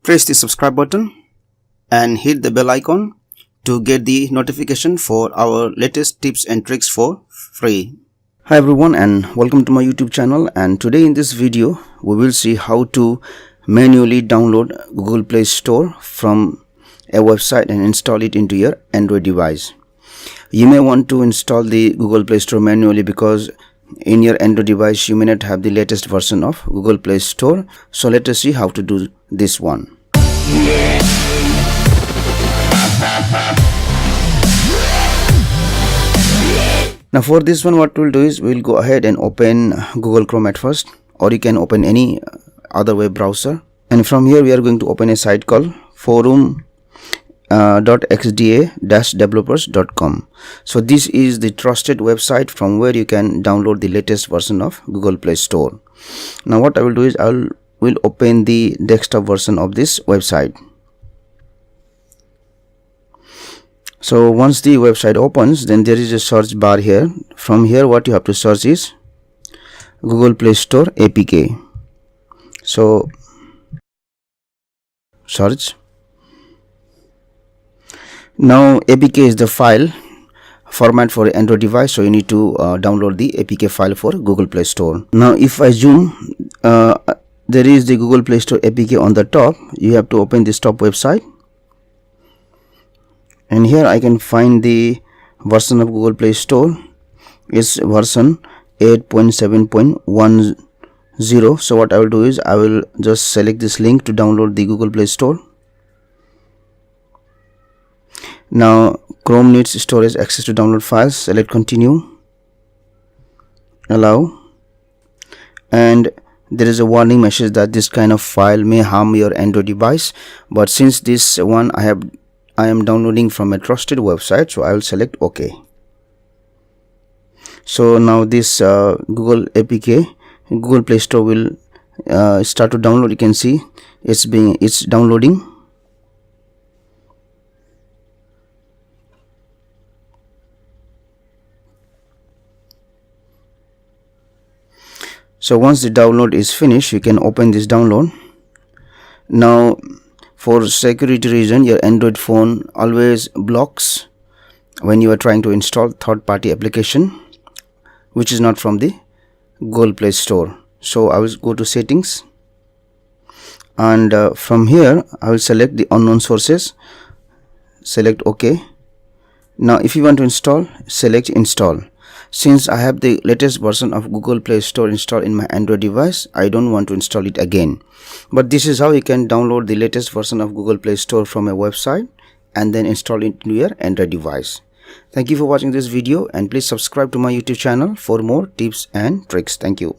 Press the subscribe button and hit the bell icon to get the notification for our latest tips and tricks for free. Hi everyone and welcome to my YouTube channel, and today in this video we will see how to manually download Google Play Store from a website and install it into your Android device. You may want to install the Google Play Store manually because in your Android device you may not have the latest version of Google Play Store. So let us see how to do this one. Now for this one, what we'll do is we'll go ahead and open Google Chrome at first, or you can open any other web browser, and from here we are going to open a site called forum.xda-developers.com. so this is the trusted website from where you can download the latest version of Google Play Store. Now what I will do is will open the desktop version of this website. So once the website opens, then there is a search bar here. From here what you have to search is Google Play Store APK. So search. Now APK is the file format for Android device, so you need to download the APK file for Google Play Store. Now if I zoom, there is the Google Play Store APK on the top. You have to open this top website, and here I can find the version of Google Play Store is version 8.7.10. so what I will do is I will just select this link to download the Google Play Store. Now Chrome needs storage access to download files. Select continue, allow, and there is a warning message that this kind of file may harm your Android device, but since this one I am downloading from a trusted website, so I will select OK. So now this Google APK, Google Play Store will start to download. You can see it's downloading. So once the download is finished, you can open this download. Now for security reason, your Android phone always blocks when you are trying to install third-party application which is not from the Google Play Store. So I will go to settings, and from here I will select the unknown sources, select OK. Now if you want to install, select install. Since I have the latest version of Google Play Store installed in my Android device, I don't want to install it again. But this is how you can download the latest version of Google Play Store from a website and then install it into your Android device. Thank you for watching this video, and please subscribe to my YouTube channel for more tips and tricks. Thank you.